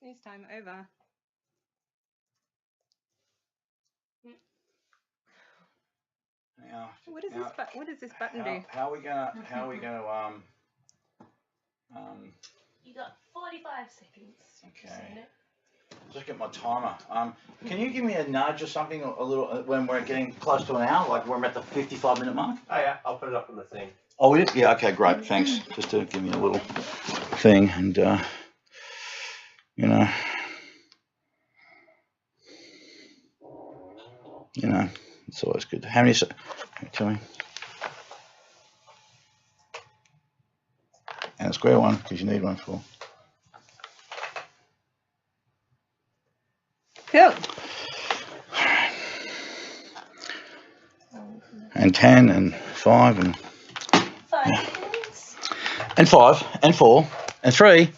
Snooze time over. Now, What does this button do? How are we gonna? You got 45 seconds. Okay. Just get my timer. Can you give me a nudge or something a little when we're getting close to an hour, like we're at the 55-minute mark? Oh yeah, I'll put it up on the thing. Oh, we did? Yeah. Okay. Great. Thanks. Just to give me a little thing, and you know, it's always good. How many? Tell me. And a square one because you need one for. Cool. And 10 and 5 and 5 seconds. And 5 and 4 and 3,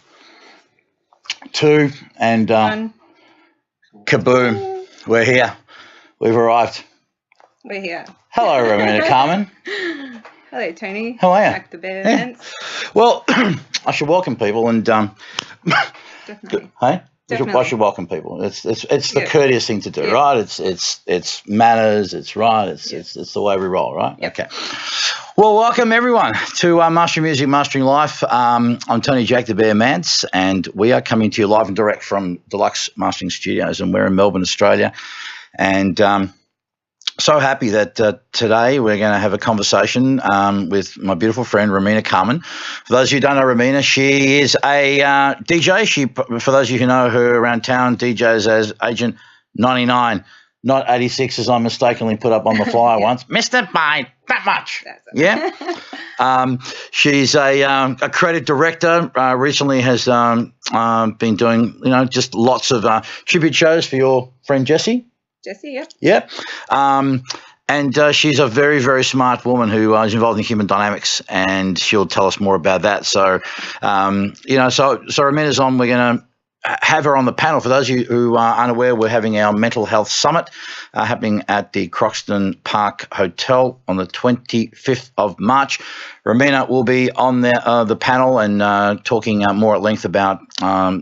2 and 1. Kaboom! We're here. We've arrived. We're here. Hello, Romina, Carmen. Hello, Tony. How are you? Back the bear fence. Well, I should welcome people and Definitely. Hey. Definitely. I should welcome people. It's the courteous thing to do, right? It's manners. It's right. It's the way we roll, right? Yep. Okay. Well, welcome everyone to Mastering Music, Mastering Life. I'm Tony Jack the Bear Mance, and we are coming to you live and direct from Deluxe Mastering Studios, and we're in Melbourne, Australia. And so happy that today we're going to have a conversation with my beautiful friend Romina Carmen. For those of you who don't know Romina, she is a DJ. She, for those of you who know her around town, DJs as Agent 99, not 86 as I mistakenly put up on the flyer once. Missed it by that much. Yeah. She's a creative director. Recently has been doing just lots of tribute shows for your friend Jessie. Jessie, yeah. Yeah. And she's a very, very smart woman who is involved in human dynamics, and she'll tell us more about that. So, so Romina's on. We're going to have her on the panel. For those of you who are unaware, we're having our mental health summit happening at the Croxton Park Hotel on the 25th of March. Romina will be on the panel and talking more at length about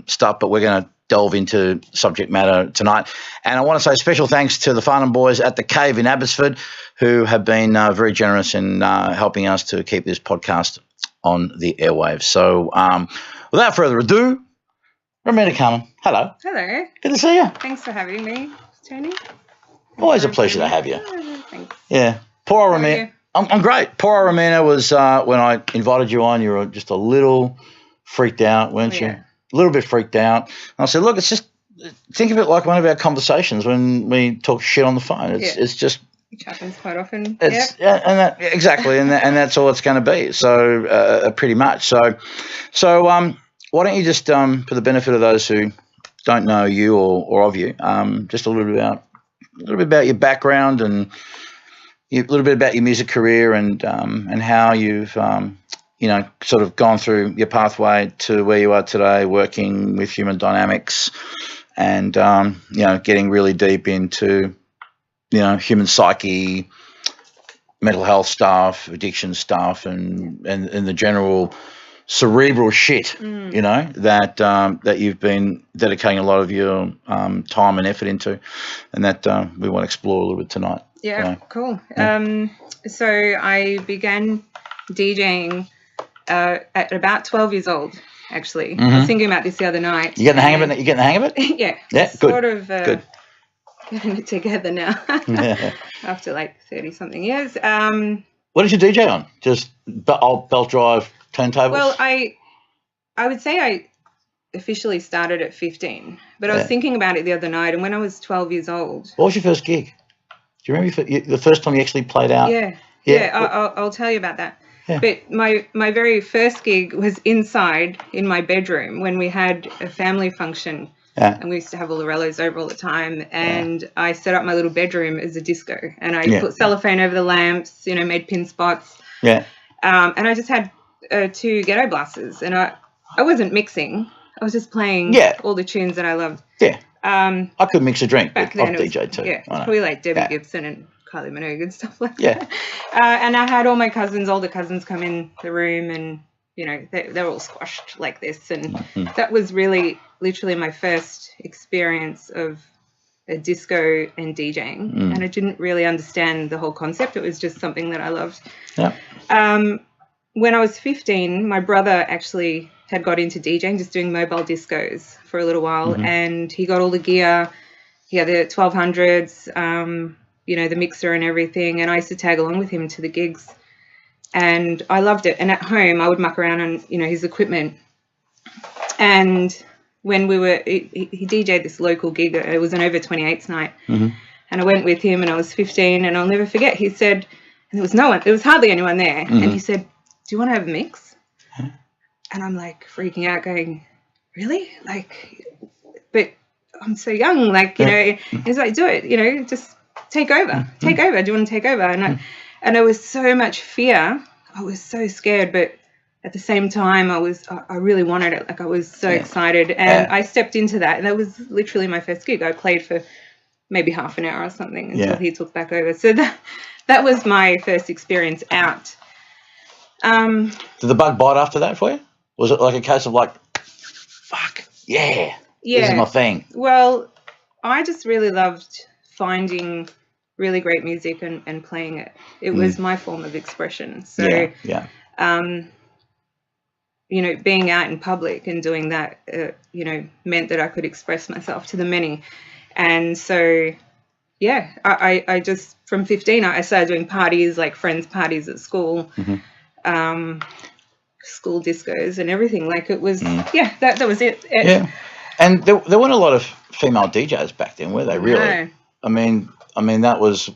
stuff, but we're going to delve into subject matter tonight. And I want to say special thanks to the Farnham boys at the Cave in Abbotsford, who have been very generous in helping us to keep this podcast on the airwaves. So without further ado, Romina Carmen, hello. Hello. Good to see you. Thanks for having me, Tony. Always a pleasure to have you. Thanks. Yeah. Poor How are Romina. you? I'm great. Poor Romina was, when I invited you on, you were just a little freaked out, weren't you? Yeah. A little bit freaked out. And I said, look, it's just, think of it like one of our conversations when we talk shit on the phone. It's just, which happens quite often. it's, exactly. And that's all it's going to be. So pretty much. So why don't you just, for the benefit of those who don't know you or of you, just a little bit about your background and a little bit about your music career and how you've, sort of gone through your pathway to where you are today, working with human dynamics and, getting really deep into, human psyche, mental health stuff, addiction stuff, and the general cerebral shit, that you've been dedicating a lot of your time and effort into, and that we want to explore a little bit tonight. Yeah, cool. Yeah. So I began DJing at about 12 years old, actually. I was thinking about this the other night. You getting the hang of it? You getting the hang of it? Yeah. Yeah, sort good. of Good. getting it together now after like 30-something years. What did you DJ on? Just old belt drive turntables? Well, I would say I officially started at 15, but I was thinking about it the other night, and when I was 12 years old. What was your first gig? Do you remember the first time you actually played out? Yeah. I'll tell you about that. Yeah. But my very first gig was inside in my bedroom when we had a family function. Yeah. And we used to have all the rellos over all the time. And I set up my little bedroom as a disco. And I put cellophane over the lamps, made pin spots. Yeah. And I just had 2 ghetto blasters. And I wasn't mixing. I was just playing all the tunes that I loved. Yeah. I could mix a drink, but I've DJ'd too. Yeah, it's probably like Debbie Gibson and Kylie Minogue and stuff like that. And I had all my older cousins come in the room, and they're all squashed like this, and that was really literally my first experience of a disco and DJing, and I didn't really understand the whole concept. It was just something that I loved. Yeah. When I was 15, my brother actually had got into DJing, just doing mobile discos for a little while, and he got all the gear. He had the 1200s, the mixer and everything, and I used to tag along with him to the gigs, and I loved it. And at home, I would muck around on, his equipment. And when he DJ'd this local gig, it was an over 28s night, and I went with him, and I was 15, and I'll never forget, he said, and there was hardly anyone there, and he said, do you want to have a mix? And I'm like freaking out going, really? Like, but I'm so young, like, he's like, do it, just take over. Do you want to take over? And there was so much fear. I was so scared, but at the same time, I really wanted it. Like, I was so excited, and I stepped into that, and that was literally my first gig. I played for maybe half an hour or something until he took back over. So that was my first experience out. Did the bug bite after that for you? Was it like a case of like, fuck, this is my thing? Well, I just really loved finding really great music and playing it. It was my form of expression. So, being out in public and doing that, meant that I could express myself to the many. And so, I just, from 15, I started doing parties, like friends' parties at school. School discos and everything. Like, it was that was it. And there weren't a lot of female DJs back then, were they, really? No. I mean that was,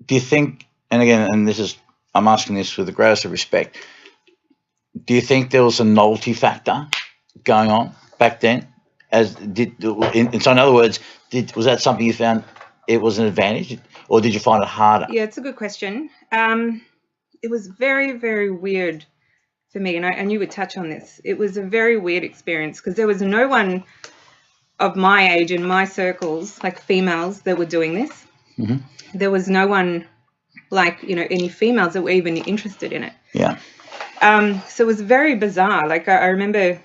do you think, and again, and I'm asking this with the greatest of respect, do you think there was a novelty factor going on back then? So in other words, was that something you found it was an advantage, or did you find it harder? Yeah, it's a good question. It was very, very weird for me, and you would touch on this. It was a very weird experience because there was no one of my age in my circles, like females, that were doing this. There was no one like, any females that were even interested in it. Yeah. So it was very bizarre. Like, I remember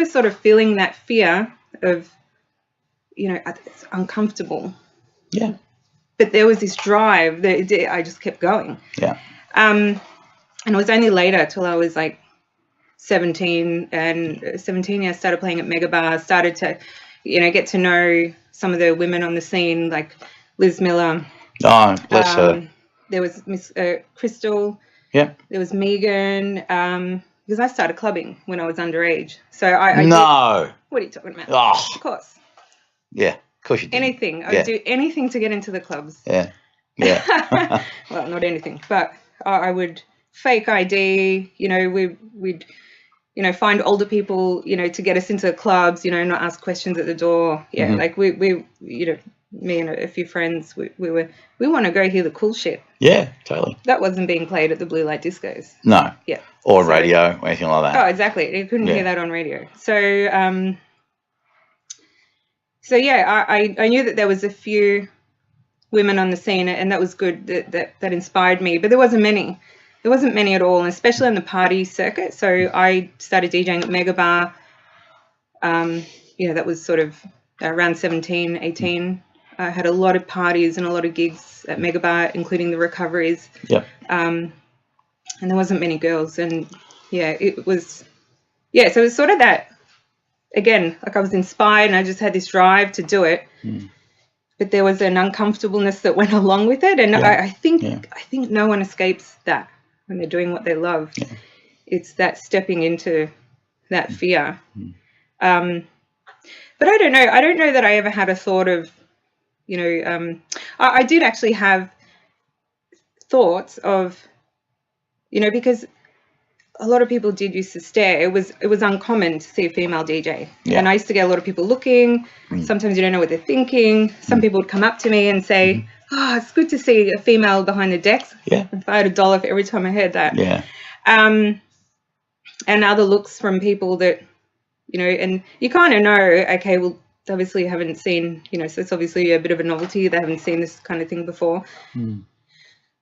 sort of feeling that fear of, it's uncomfortable. Yeah. But there was this drive that I just kept going. Yeah. And it was only later till I was like 17, and 17, I started playing at Mega Bar, started to, get to know some of the women on the scene, like Liz Miller. Oh, bless her. There was Miss Crystal. Yeah. There was Megan, because I started clubbing when I was underage. So I No. What are you talking about? Oh. Of course. Yeah, of course you did. Anything. I would do anything to get into the clubs. Yeah. Yeah. Well, not anything, but I would fake ID, we'd find older people, to get us into the clubs, not ask questions at the door. Yeah, like we me and a few friends, we want to go hear the cool shit. Yeah, totally. That wasn't being played at the blue light discos. No. Yeah. Or radio or anything like that. Oh, exactly. You couldn't hear that on radio. So, I knew that there was a few women on the scene, and that was good. That inspired me, but there wasn't many. There wasn't many at all, and especially on the party circuit. So I started DJing at Mega Bar. That was sort of around 17, 18. I had a lot of parties and a lot of gigs at Mega Bar, including the recoveries. Yep. And there wasn't many girls, and it was, so it was sort of that, again, like I was inspired and I just had this drive to do it. But there was an uncomfortableness that went along with it, and I think no one escapes that when they're doing what they love. Yeah. It's that stepping into that fear. But I don't know. I don't know that I ever had a thought of, I did actually have thoughts of, because a lot of people did used to stare. It was uncommon to see a female DJ. Yeah. And I used to get a lot of people looking. Sometimes you don't know what they're thinking. Some people would come up to me and say, oh, it's good to see a female behind the decks. Yeah. If I had $1 for every time I heard that. Yeah. And other looks from people that, and you kind of know, okay, well, they obviously haven't seen, so it's obviously a bit of a novelty. They haven't seen this kind of thing before.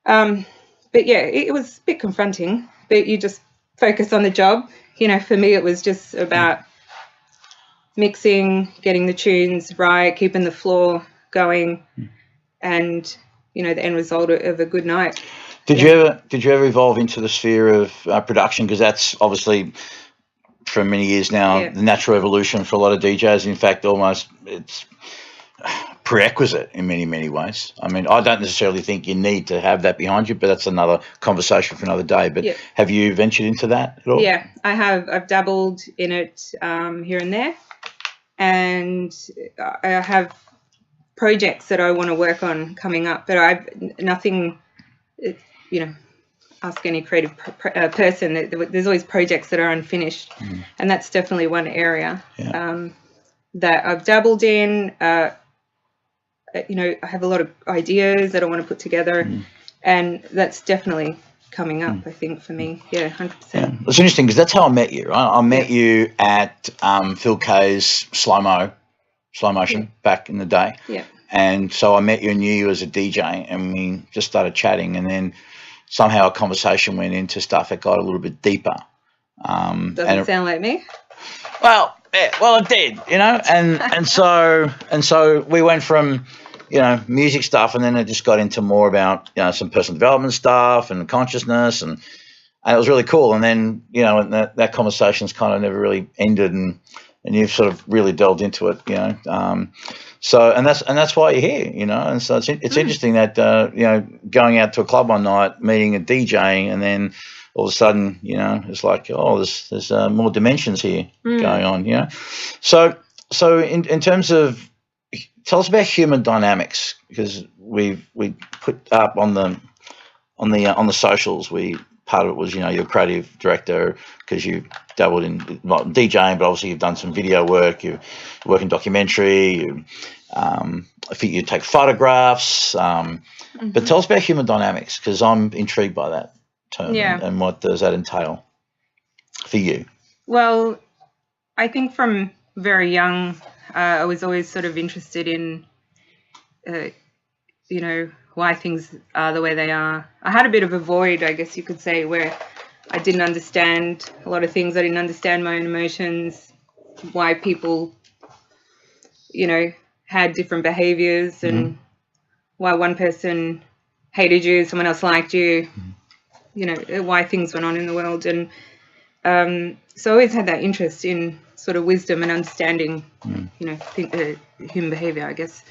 But yeah, it was a bit confronting, but you just focus on the job. For me, it was just about, mixing, getting the tunes right, keeping the floor going, and the end result of a good night. Did you ever evolve into the sphere of production? Because that's obviously for many years now the natural evolution for a lot of DJs. In fact, almost it's prerequisite in many ways. I mean, I don't necessarily think you need to have that behind you, but that's another conversation for another day. But have you ventured into that at all? Yeah, I have. I've dabbled in it here and there, and I have projects that I want to work on coming up, but I've nothing, ask any creative person, there's always projects that are unfinished, and that's definitely one area that I've dabbled in. I have a lot of ideas that I want to put together, and that's definitely coming up, I think, for me. Yeah, 100%. Yeah. It's interesting because that's how I met you, right? I met you at Phil Kay's slow motion back in the day. Yeah. And so I met you and knew you as a DJ, and we just started chatting, and then somehow a conversation went into stuff that got a little bit deeper. Doesn't sound like me. Well, yeah, well, it did, and so we went from, music stuff, and then it just got into more about, some personal development stuff and consciousness, and it was really cool. And then, and that conversation's kind of never really ended, and you've sort of really delved into it, So, and that's why you're here, and so it's interesting that, going out to a club one night, meeting a DJ, and then all of a sudden, it's like, oh, there's more dimensions here going on, So in terms of, tell us about human dynamics, because we put up on the socials, part of it was, you're a creative director because you dabbled in not DJing, but obviously you've done some video work, you work in documentary, I think you take photographs, but tell us about human dynamics, because I'm intrigued by that term, and what does that entail for you? Well, I think from very young, I was always sort of interested in, why things are the way they are. I had a bit of a void, I guess you could say, where I didn't understand a lot of things. I didn't understand my own emotions, why people, had different behaviors, and why one person hated you, someone else liked you, why things went on in the world. And so I always had that interest in sort of wisdom and understanding, human behavior, I guess.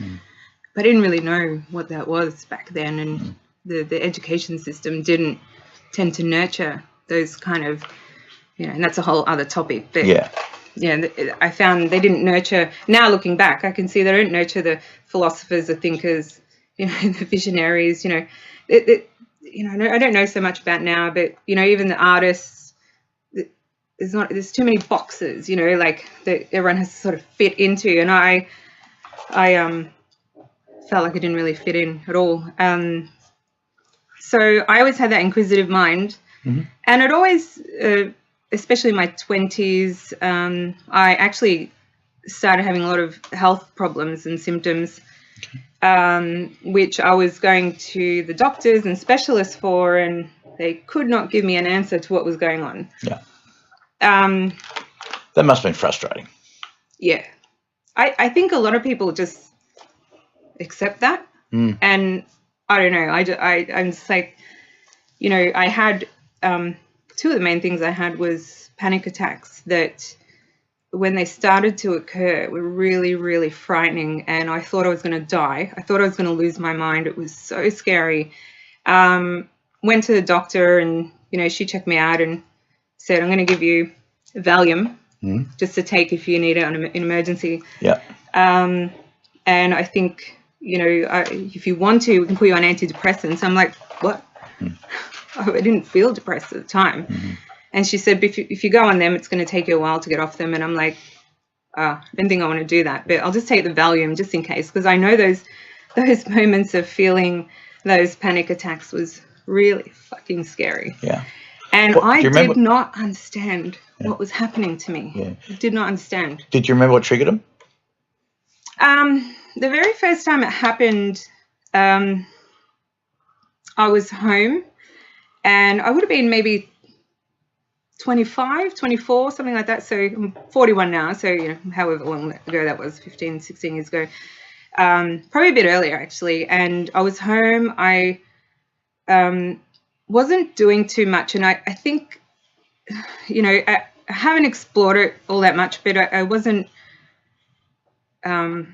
But I didn't really know what that was back then, and the education system didn't tend to nurture those kind of, and that's a whole other topic. But I found they didn't nurture. Now looking back, I can see they don't nurture the philosophers, the thinkers, the visionaries. I don't know so much about now, but even the artists. There's too many boxes, like that everyone has to sort of fit into, and I felt like I didn't really fit in at all. So I always had that inquisitive mind, and it always, especially in my 20s, I actually started having a lot of health problems and symptoms, which I was going to the doctors and specialists for, and they could not give me an answer to what was going on. Yeah. That must have been frustrating. Yeah. I think a lot of people just accept that. And I don't know. I'm just like, I had, two of the main things I had was panic attacks that when they started to occur were really, really frightening. And I thought I was going to die. I thought I was going to lose my mind. It was so scary. Went to the doctor, and, she checked me out and said, I'm going to give you Valium just to take if you need it in emergency. Yeah. And I think, if you want to, we can put you on antidepressants. I'm like, what? I didn't feel depressed at the time. And she said, if you go on them, it's going to take you a while to get off them. And I'm like, I don't think I want to do that, but I'll just take the Valium just in case, because I know those moments of feeling those panic attacks was really fucking scary. Yeah. And I did not understand what was happening to me. Yeah. I did not understand. Did you remember what triggered them? The very first time it happened, I was home, and I would have been maybe 25, 24, something like that. So I'm 41 now. So, you know, however long ago that was, 15, 16 years ago. Probably a bit earlier, actually. And I was home. I wasn't doing too much. And I think, you know, I haven't explored it all that much, but I wasn't, I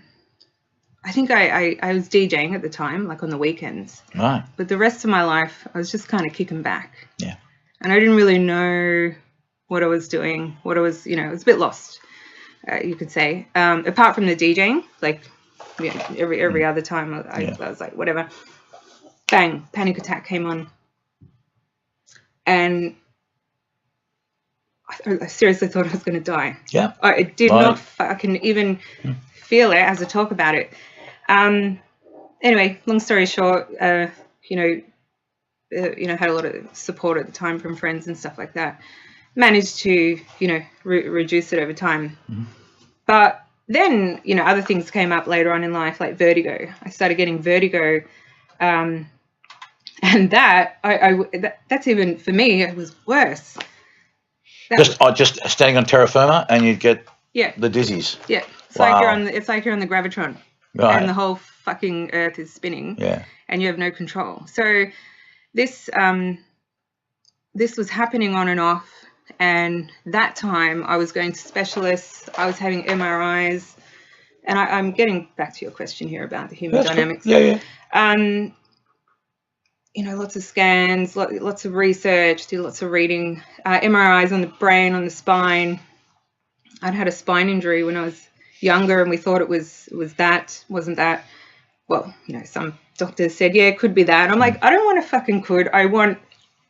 think I was DJing at the time, like on the weekends. Right. But the rest of my life, I was just kind of kicking back. Yeah. And I didn't really know what I was doing, what I was, you know, I was a bit lost, you could say. Apart from the DJing, like, you know, every other time I was like, whatever. Bang, panic attack came on. And I seriously thought I was going to die. Yeah. I did not fucking even feel it as I talk about it. Anyway, long story short, you know, had a lot of support at the time from friends and stuff like that. Managed to, you know, reduce it over time. Mm-hmm. But then, you know, other things came up later on in life, like vertigo. I started getting vertigo. And that's even, for me, it was worse. Just standing on terra firma and you'd get the dizzies. Yeah. It's like you're on the gravitron. Right. And the whole fucking earth is spinning. Yeah. And you have no control. So this was happening on and off, and that time I was going to specialists, I was having MRIs, and I'm getting back to your question here about the human dynamics. Good. Yeah. You know, lots of scans, lots of research, did lots of reading, MRIs on the brain, on the spine. I'd had a spine injury when I was younger, and we thought it was that, wasn't that. Well, you know, some doctors said, yeah, it could be that. I'm like, I don't want a fucking could. I want...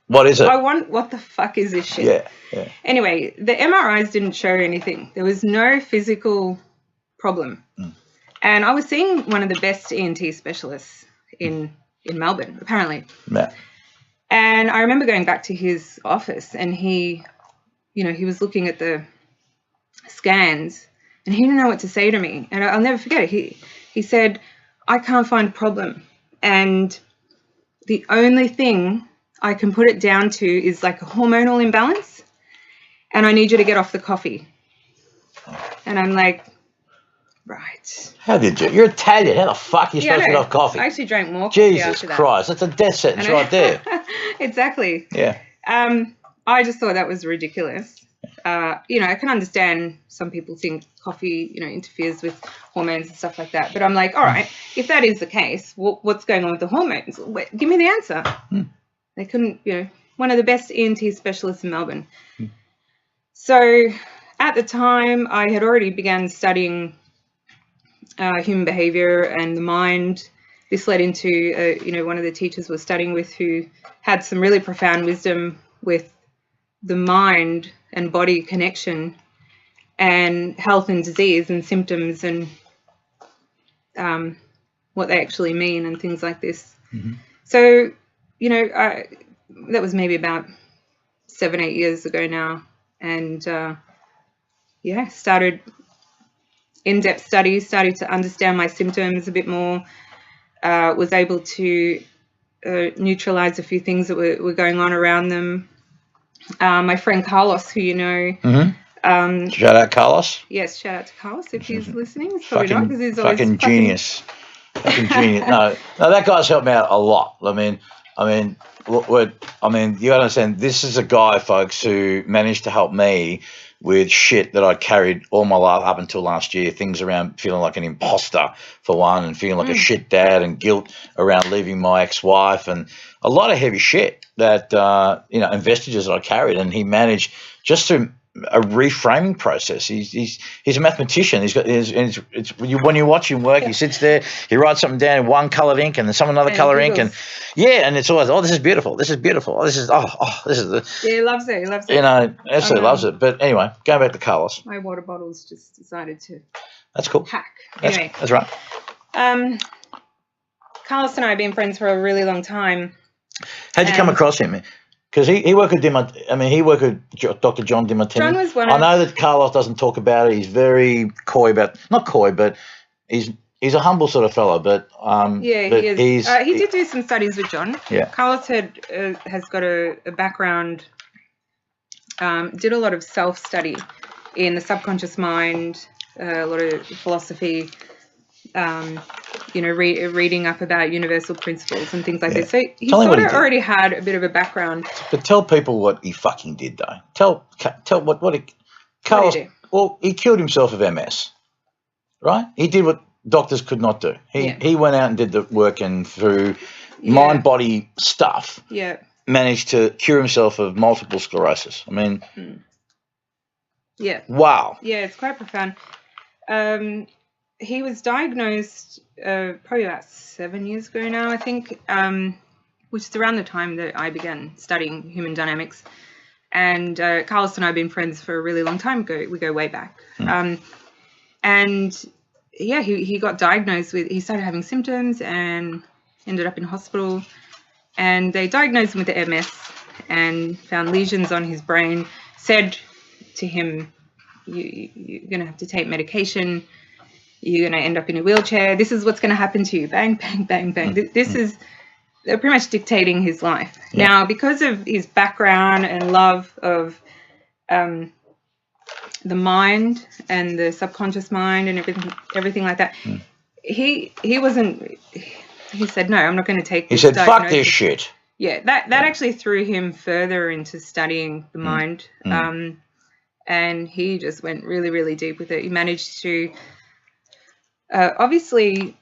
What is it? I want, what the fuck is this shit? Yeah. Anyway, the MRIs didn't show anything. There was no physical problem. And I was seeing one of the best ENT specialists in Melbourne, apparently. Yeah. And I remember going back to his office, and he, you know, he was looking at the scans, and he didn't know what to say to me. And I'll never forget it. He said, I can't find a problem. And the only thing I can put it down to is like a hormonal imbalance, and I need you to get off the coffee. And I'm like, right. How did you? You're Italian. How the fuck are you supposed to get off coffee? I actually drank more coffee after that. Jesus Christ. That's a death sentence right there. Exactly. Yeah. I just thought that was ridiculous. You know, I can understand some people think coffee, you know, interferes with hormones and stuff like that. But I'm like, all right, if that is the case, what's going on with the hormones? Give me the answer. They couldn't, you know, one of the best ENT specialists in Melbourne. So at the time, I had already begun studying human behavior and the mind. This led into, you know, one of the teachers was studying with who had some really profound wisdom with the mind and body connection and health and disease and symptoms and what they actually mean and things like this. So, you know, that was maybe about 7-8 years ago now. And, started in-depth studies, started to understand my symptoms a bit more, was able to neutralize a few things that were going on around them. My friend Carlos, who you know. Shout out Carlos. Yes, shout out to Carlos if he's listening. He's probably not, because he's always fucking genius. Fucking genius. No, that guy's helped me out a lot. I mean, you got to understand, this is a guy, folks, who managed to help me with shit that I carried all my life up until last year. Things around feeling like an imposter, for one, and feeling like a shit dad, and guilt around leaving my ex-wife, and a lot of heavy shit that, you know, and vestiges that I carried. And he managed, just through a reframing process. He's a mathematician. He's got when you watch him work, he sits there, he writes something down in one coloured ink and then some another colour ink, and and it's always, this is beautiful. This is beautiful. This is this is the. Yeah, he loves it. He loves it. You know, absolutely loves it. But anyway, going back to Carlos. My water bottle's just decided to. That's cool. Hack. Anyway, that's right. Carlos and I have been friends for a really long time. How'd you come across him? Because he worked with he worked with Dr. John DiMartini. John was one I know that Carlos doesn't talk about it. He's very coy about, not coy, but he's a humble sort of fellow. But he is. He did do some studies with John. Yeah. Carlos has got a background did a lot of self-study in the subconscious mind, a lot of philosophy, reading up about universal principles and things like this. So he sort of already had a bit of a background. But tell people what he fucking did, though. Tell what Carlos. Well, he killed himself of MS, right? He did what doctors could not do. He went out and did the work, and through mind-body stuff, managed to cure himself of multiple sclerosis. I mean, wow. Yeah, it's quite profound. He was diagnosed probably about 7 years ago now, I think, which is around the time that I began studying human dynamics. And Carlos and I have been friends for a really long time. We go way back. He got diagnosed with, he started having symptoms and ended up in hospital. And they diagnosed him with the MS and found lesions on his brain, said to him, you're going to have to take medication. You're going to end up in a wheelchair. This is what's going to happen to you. Bang, bang, bang, bang. This is pretty much dictating his life. Now, because of his background and love of the mind and the subconscious mind and everything like that, he wasn't. He said, no, I'm not going to take this. He said, fuck this shit. Yeah, that actually threw him further into studying the mind. And he just went really, really deep with it. He managed to obviously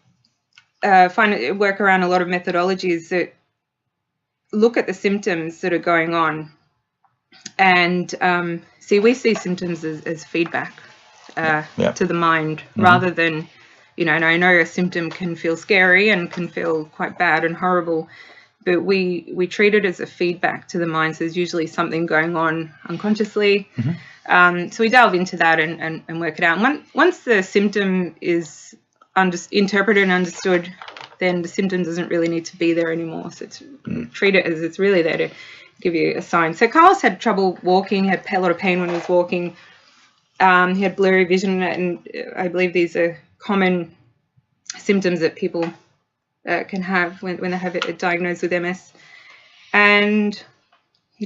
work around a lot of methodologies that look at the symptoms that are going on. And we see symptoms as feedback to the mind rather than, and I know a symptom can feel scary and can feel quite bad and horrible, but we treat it as a feedback to the mind. So there's usually something going on unconsciously. So we delve into that and work it out. And once the symptom is interpreted and understood, then the symptom doesn't really need to be there anymore. So treat it as it's really there to give you a sign. So Carlos had trouble walking, had a lot of pain when he was walking. He had blurry vision, and I believe these are common symptoms that people can have when they have it diagnosed with MS. And,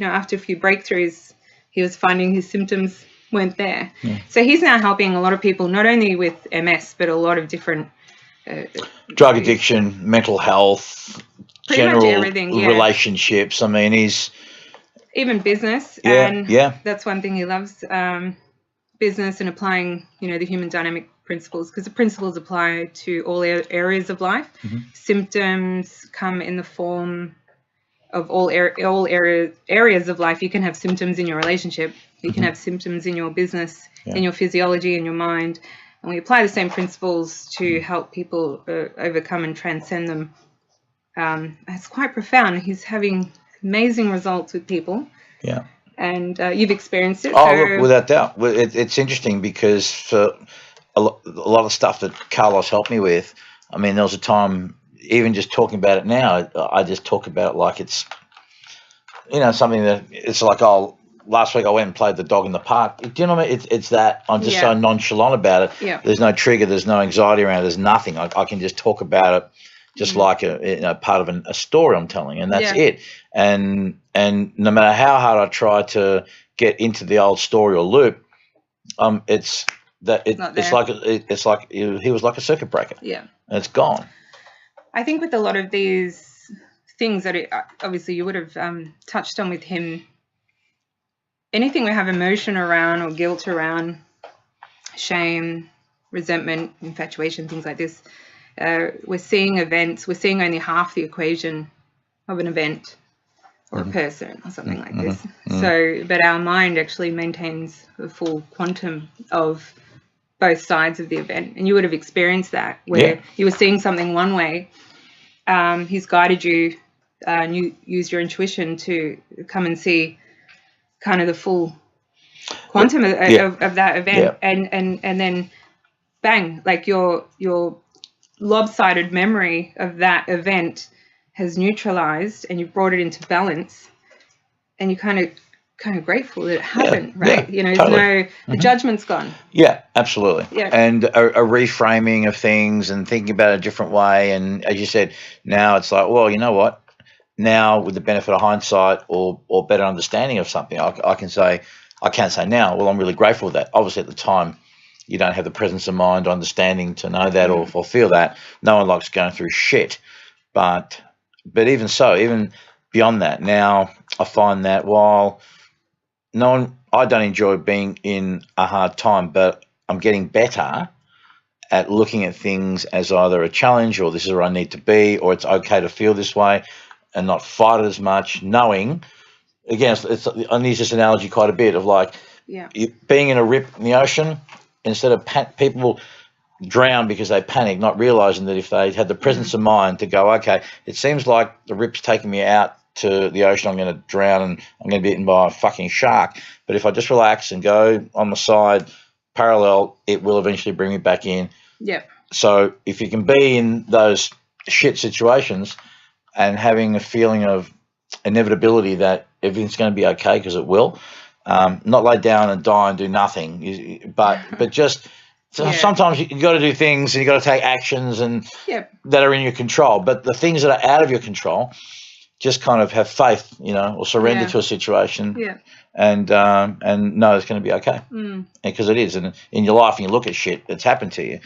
after a few breakthroughs, he was finding his symptoms weren't there. So he's now helping a lot of people, not only with MS, but a lot of different drug addiction, mental health, general everything, relationships. I mean, he's even business. That's one thing he loves, business and applying, the human dynamic principles, because the principles apply to all areas of life. Symptoms come in the form of all areas of life. You can have symptoms in your relationship. You can have symptoms in your business, in your physiology, in your mind. And we apply the same principles to help people overcome and transcend them. It's quite profound. He's having amazing results with people. Yeah. And you've experienced it. Oh, without doubt. It's interesting because for a lot of stuff that Carlos helped me with, I mean, there was a time, even just talking about it now, I just talk about it like it's, something that it's like, last week I went and played the dog in the park. Do you know what I mean? It's that I'm just so nonchalant about it. Yeah. There's no trigger. There's no anxiety around it. There's nothing. I can just talk about it just like a part of a story I'm telling, and that's it. And no matter how hard I try to get into the old story or loop, it's like he was like a circuit breaker. Yeah. And it's gone. I think with a lot of these things that obviously you would have touched on with him, anything we have emotion around or guilt around, shame, resentment, infatuation, things like this, we're seeing events, we're seeing only half the equation of an event or a person or something like this. So, but our mind actually maintains a full quantum of both sides of the event. And you would have experienced that where you were seeing something one way. He's guided you and you use your intuition to come and see kind of the full quantum of that event. And then bang, like your lopsided memory of that event has neutralized and you've brought it into balance, and you're kind of grateful that it happened, right? Totally. The judgment's gone. Yeah, absolutely. Yeah. And a reframing of things and thinking about it a different way. And as you said, now it's like, well, you know what? now with the benefit of hindsight or better understanding of something, I can say now, well, I'm really grateful for that. Obviously, at the time, you don't have the presence of mind or understanding to know that or feel that. No one likes going through shit. But even so, even beyond that, now I find that while I don't enjoy being in a hard time, but I'm getting better at looking at things as either a challenge or this is where I need to be, or it's okay to feel this way and not fight it as much, knowing, again, I use this analogy quite a bit of like being in a rip in the ocean, instead of people drown because they panic, not realizing that if they had the presence of mind to go, okay, it seems like the rip's taking me out to the ocean, I'm going to drown and I'm going to be eaten by a fucking shark. But if I just relax and go on the side parallel, it will eventually bring me back in. Yeah. So if you can be in those shit situations and having a feeling of inevitability that everything's going to be okay, because it will, not lay down and die and do nothing, but just sometimes you got to do things and you got to take actions and that are in your control. But the things that are out of your control, just kind of have faith, or surrender to a situation, and know it's going to be okay, because it is. And in your life, and you look at shit that's happened to you,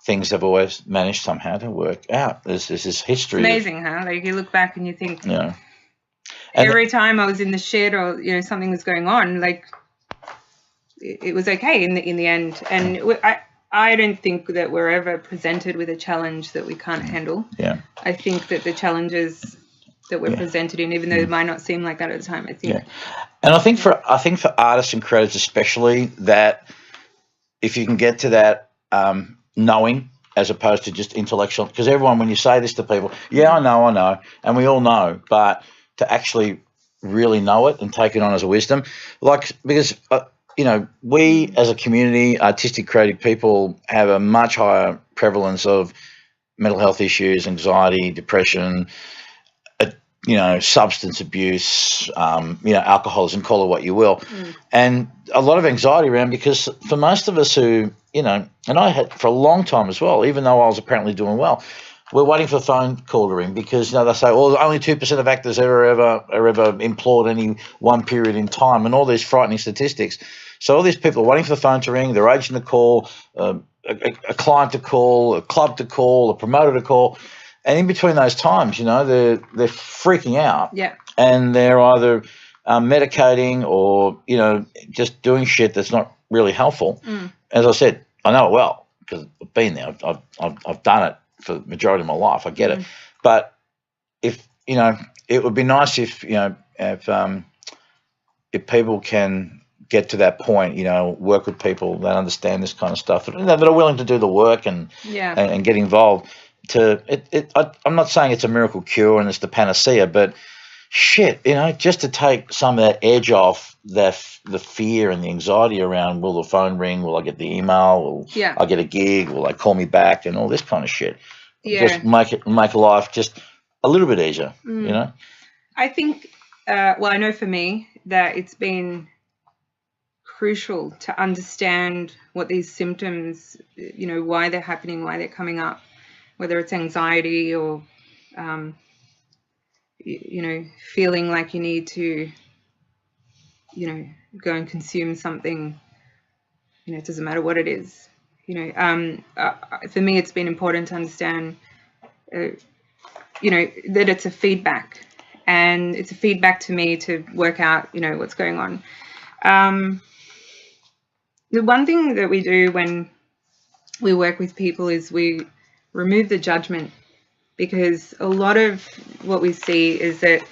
things have always managed somehow to work out. There's this history. It's amazing, huh? Like you look back and you think, and every time I was in the shit or something was going on, like it was okay in the end. And I don't think that we're ever presented with a challenge that we can't handle. Yeah. I think that the challenges that we're presented in, even though it might not seem like that at the time, I think. Yeah. And I think for artists and creators especially, that if you can get to that knowing as opposed to just intellectual, because everyone, when you say this to people, I know, and we all know, but to actually really know it and take it on as a wisdom, because we as a community, artistic, creative people, have a much higher prevalence of mental health issues, anxiety, depression, substance abuse, alcoholism, call it what you will, and a lot of anxiety around, because for most of us who, and I had for a long time as well, even though I was apparently doing well, we're waiting for the phone call to ring, because they say, well, only 2% of actors are ever employed any one period in time, and all these frightening statistics. So all these people are waiting for the phone to ring, their agent to call, a client to call, a club to call, a promoter to call. And in between those times, they're freaking out. Yeah. And they're either medicating or, just doing shit that's not really helpful. As I said, I know it well because I've been there. I've done it for the majority of my life. I get it. But if, it would be nice if people can get to that point, work with people that understand this kind of stuff, that are willing to do the work and get involved. I'm not saying it's a miracle cure and it's the panacea, but shit, just to take some of that edge off, the fear and the anxiety around, will the phone ring, will I get the email, will I get a gig, will they call me back, and all this kind of shit. Just make life just a little bit easier, I think, I know for me that it's been crucial to understand what these symptoms, why they're happening, why they're coming up, whether it's anxiety or, feeling like you need to, go and consume something, it doesn't matter what it is. For me, it's been important to understand, that it's a feedback, and it's a feedback to me to work out, what's going on. The one thing that we do when we work with people is we remove the judgment, because a lot of what we see is that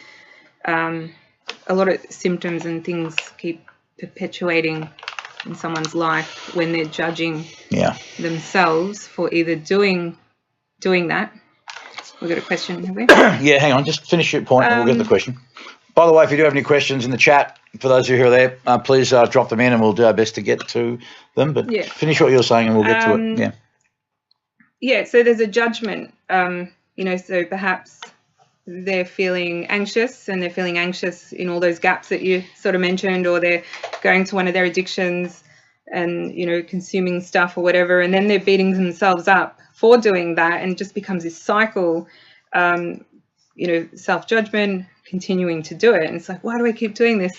a lot of symptoms and things keep perpetuating in someone's life when they're judging themselves for either doing that. We've got a question, have we? Yeah, hang on, just finish your point and we'll get the question. By the way, if you do have any questions in the chat, for those of you who are there, please drop them in and we'll do our best to get to them. But finish what you're saying and we'll get to it. Yeah, so there's a judgment, so perhaps they're feeling anxious, and they're feeling anxious in all those gaps that you sort of mentioned, or they're going to one of their addictions and, consuming stuff or whatever, and then they're beating themselves up for doing that, and it just becomes this cycle self-judgment, continuing to do it. And it's like, why do I keep doing this?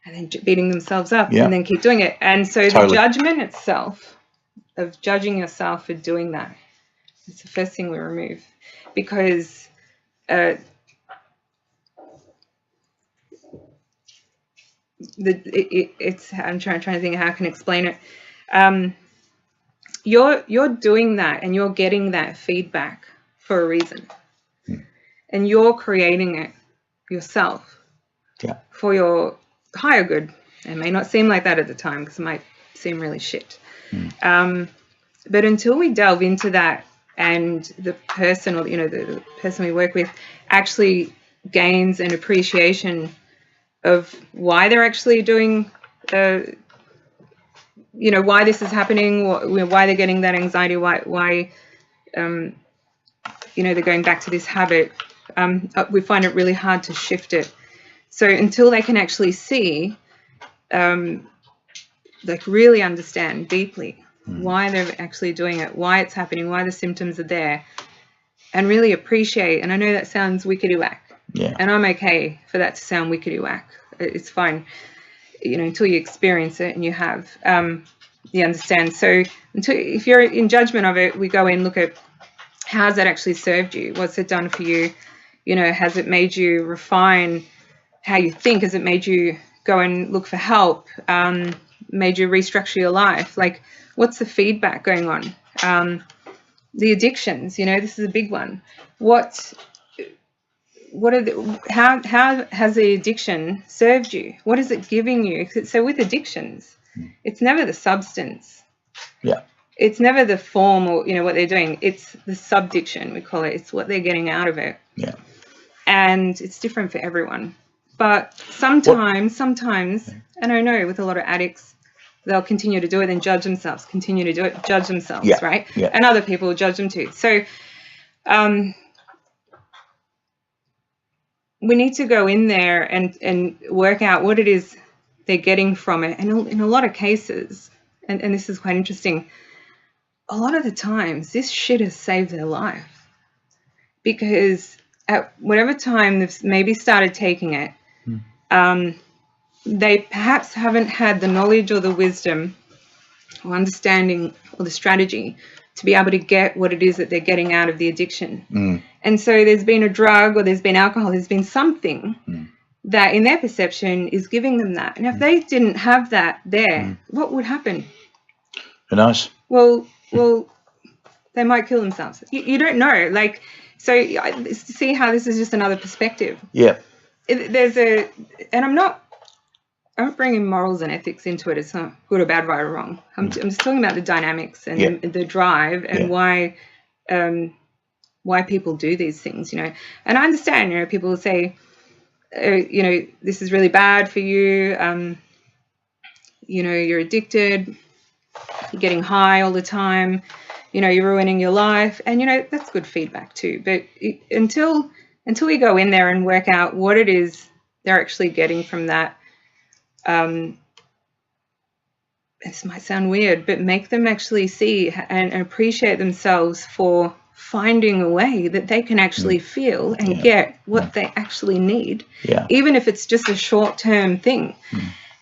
And then beating themselves up and then keep doing it. And so the judgment itself of judging yourself for doing that is the first thing we remove, because I'm trying to think how I can explain it. You're doing that and you're getting that feedback for a reason, and you're creating it yourself for your higher good. It may not seem like that at the time because it might seem really shit. But until we delve into that and the person, or the person we work with actually gains an appreciation of why they're actually doing, why this is happening, why they're getting that anxiety, why they're going back to this habit, we find it really hard to shift it. So until they can actually see, really understand deeply why they're actually doing it, why it's happening, why the symptoms are there, and really appreciate. And I know that sounds wickety-whack, and I'm okay for that to sound wickety-whack. It's fine, until you experience it and you have, you understand. So if you're in judgment of it, we go in, look at how's that actually served you? What's it done for you? Has it made you refine how you think? Has it made you go and look for help? Made you restructure your life? Like, what's the feedback going on? The addictions, this is a big one. How has the addiction served you? What is it giving you? So with addictions, it's never the substance. Yeah. It's never the form or, what they're doing. It's the subdiction, we call it. It's what they're getting out of it. Yeah. And it's different for everyone. But sometimes, and I know with a lot of addicts, they'll continue to do it and judge themselves, continue to do it, judge themselves, right? Yeah. And other people judge them too. So we need to go in there and work out what it is they're getting from it. And in a lot of cases, and this is quite interesting, a lot of the times this shit has saved their life, because at whatever time they've maybe started taking it, they perhaps haven't had the knowledge or the wisdom or understanding or the strategy to be able to get what it is that they're getting out of the addiction. And so there's been a drug, or there's been alcohol, there's been something that in their perception is giving them that. And if they didn't have that there, what would happen? Who knows? Well, they might kill themselves. You don't know. Like, so see how this is just another perspective. Yeah. And I'm not bringing morals and ethics into it. It's not good or bad, right or wrong. I'm just talking about the dynamics and the drive and why people do these things, And I understand, people will say, this is really bad for you. You're addicted. You're getting high all the time. You're ruining your life. And, that's good feedback too. But until we go in there and work out what it is they're actually getting from that, this might sound weird, but make them actually see and appreciate themselves for finding a way that they can actually feel and get what they actually need, even if it's just a short-term thing.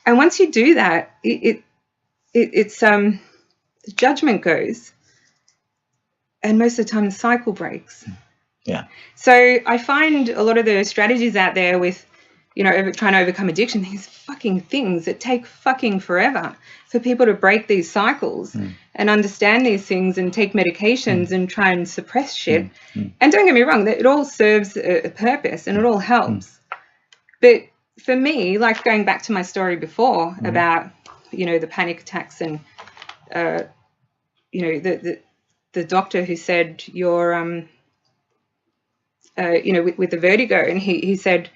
And once you do that, it's the judgment goes, and most of the time the cycle breaks. So I find a lot of the strategies out there with, trying to overcome addiction, these fucking things that take fucking forever for people to break these cycles and understand these things and take medications and try and suppress shit. And don't get me wrong, it all serves a purpose and it all helps. But for me, like going back to my story before about, the panic attacks and, the doctor who said you're, with the vertigo, and he said,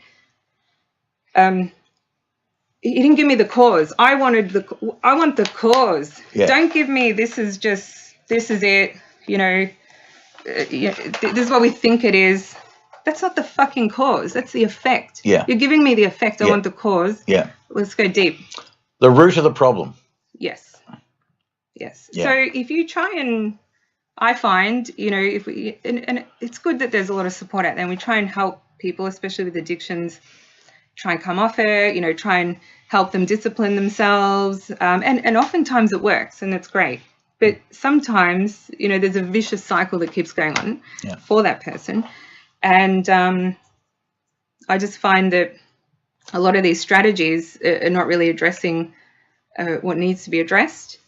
he didn't give me the cause. I want the cause. Don't give me, this is it, this is what we think it is. That's not the fucking cause. That's the effect. You're giving me the effect. I want the cause. Let's go deep. The root of the problem. Yes. So if you try and I find, if we, and it's good that there's a lot of support out there, and we try and help people, especially with addictions, try and come off it, try and help them discipline themselves. And oftentimes it works, and that's great. But sometimes, there's a vicious cycle that keeps going on for that person. And I just find that a lot of these strategies are not really addressing what needs to be addressed.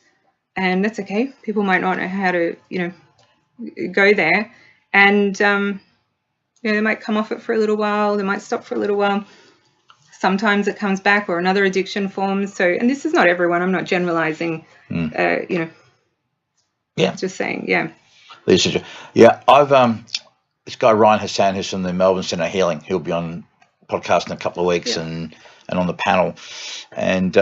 And that's okay. People might not know how to, go there. And, they might come off it for a little while. They might stop for a little while. Sometimes it comes back or another addiction forms. So, and this is not everyone. I'm not generalizing, just saying, I've, this guy, Ryan Hassan, who's from the Melbourne Centre of Healing, he'll be on podcast in a couple of weeks and on the panel. And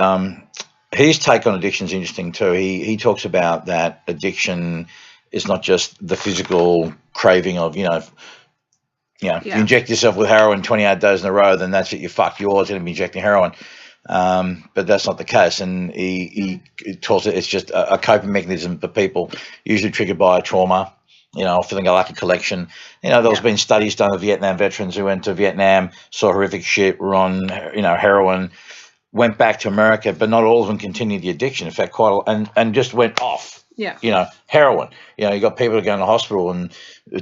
his take on addiction is interesting too. He talks about that addiction is not just the physical craving of, if you inject yourself with heroin 28 days in a row, then that's it, you're fucked. You're always going to be injecting heroin. But that's not the case. And he tells it it's just a coping mechanism for people, usually triggered by a trauma, feeling like a collection. There's been studies done of Vietnam veterans who went to Vietnam, saw horrific shit, were on, heroin, went back to America, but not all of them continued the addiction. In fact, and just went off. Heroin. You got people who go into hospital and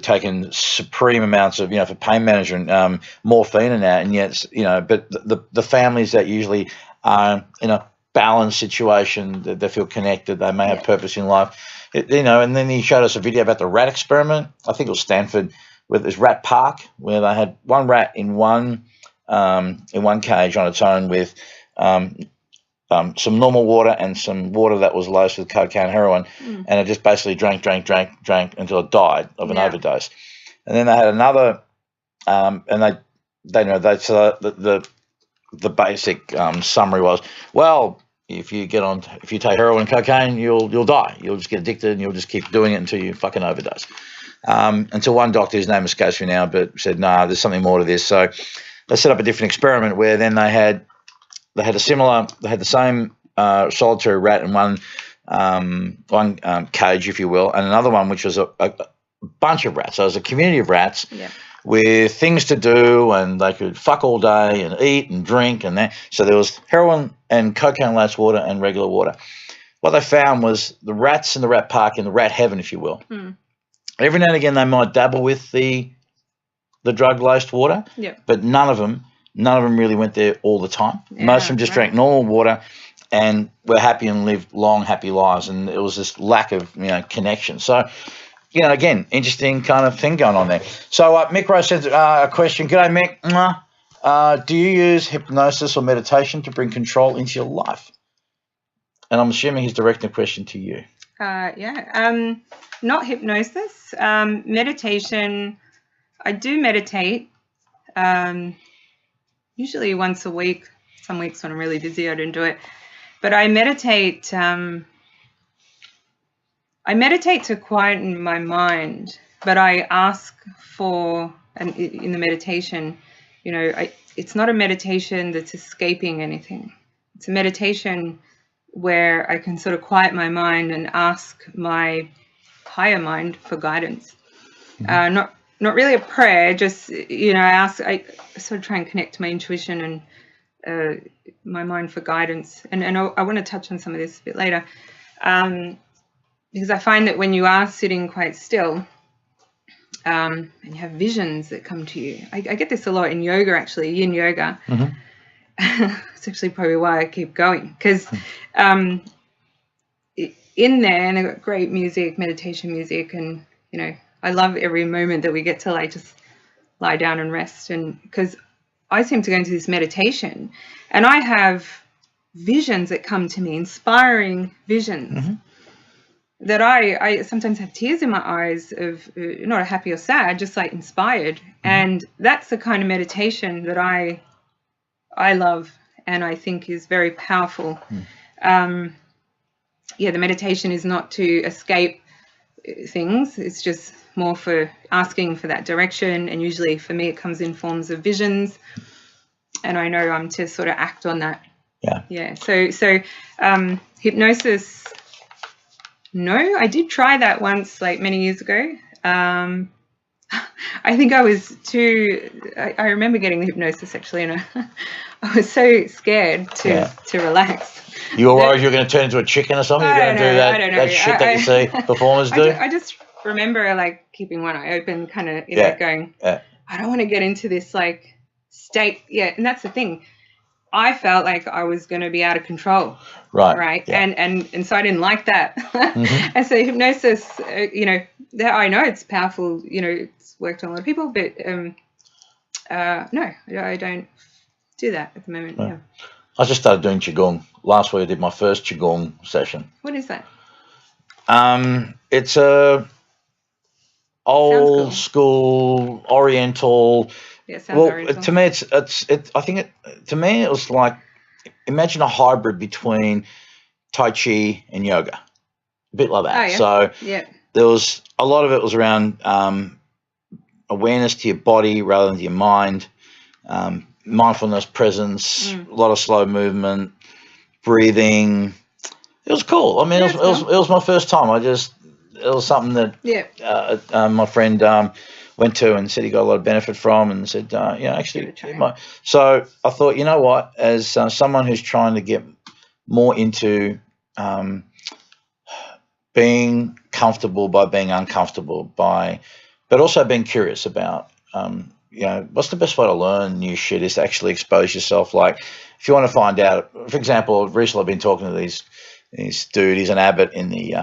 taking supreme amounts of, for pain management, morphine and that, and yet, but the families that usually are in a balanced situation, that they feel connected, they may have purpose in life, and then he showed us a video about the rat experiment. I think it was Stanford, with this rat park, where they had one rat in one cage on its own with some normal water and some water that was laced with cocaine and heroin, and it just basically drank until it died of an overdose. And then they had another, and the basic summary was, well, if you take heroin and cocaine, you'll die. You'll just get addicted, and you'll just keep doing it until you fucking overdose. Until one doctor, his name escapes me now, but said, no, there's something more to this. So they set up a different experiment where then they had the same solitary rat in one cage, if you will, and another one which was a bunch of rats. So it was a community of rats with things to do, and they could fuck all day and eat and drink and that. So there was heroin and cocaine laced water and regular water. What they found was the rats in the rat park, in the rat heaven, if you will. Every now and again they might dabble with the drug laced water, but none of them really went there all the time. Most of them just drank normal water and were happy and lived long, happy lives. And it was this lack of, connection. So, again, interesting kind of thing going on there. So Mick Rose sends a question. G'day, Mick. Do you use hypnosis or meditation to bring control into your life? And I'm assuming he's directing a question to you. Not hypnosis. Meditation. I do meditate. Usually once a week. Some weeks when I'm really busy, I don't do it. But I meditate. I meditate to quieten my mind. But I ask for, and in the meditation, it's not a meditation that's escaping anything. It's a meditation where I can sort of quiet my mind and ask my higher mind for guidance. Not really a prayer, just, I sort of try and connect to my intuition and my mind for guidance. And I want to touch on some of this a bit later, because I find that when you are sitting quite still and you have visions that come to you, I get this a lot in yoga, actually, yin yoga. It's actually probably why I keep going, because in there, and they've got great music, meditation music, and, I love every moment that we get to just lie down and rest. And because I seem to go into this meditation and I have visions that come to me, inspiring visions that I sometimes have tears in my eyes of not happy or sad, just like inspired. And that's the kind of meditation that I love and I think is very powerful. The meditation is not to escape things. It's just more for asking for that direction, and usually for me it comes in forms of visions, and I know I'm to sort of act on that. So hypnosis, No, I did try that once, like many years ago. I think I was too. I remember getting the hypnosis actually, and I was so scared to relax. You were worried you were going to turn into a chicken or something? You're going to do that shit that you see performers do? I just remember like keeping one eye open, kind of, going, I don't want to get into this like state. Yeah, and that's the thing. I felt like I was going to be out of control. Right. Yeah. And so I didn't like that. Mm-hmm. And so hypnosis, I know it's powerful, it's worked on a lot of people, but no, I don't do that at the moment. Yeah. I just started doing Qigong. Last week I did my first Qigong session. What is that? It's a old school Oriental. Yeah, sounds oriental. To me, to me it was like, imagine a hybrid between Tai Chi and yoga, a bit like that. Oh, yeah. So there was a lot of it was around awareness to your body rather than to your mind, mindfulness, presence, a lot of slow movement, breathing. It was cool. I mean, it was my first time. It was something that my friend went to and said he got a lot of benefit from, and said, actually, so I thought, you know what, as someone who's trying to get more into being comfortable by being uncomfortable, but also being curious about, what's the best way to learn new shit is to actually expose yourself. Like, if you want to find out, for example, recently I've been talking to this dude, he's an abbot in the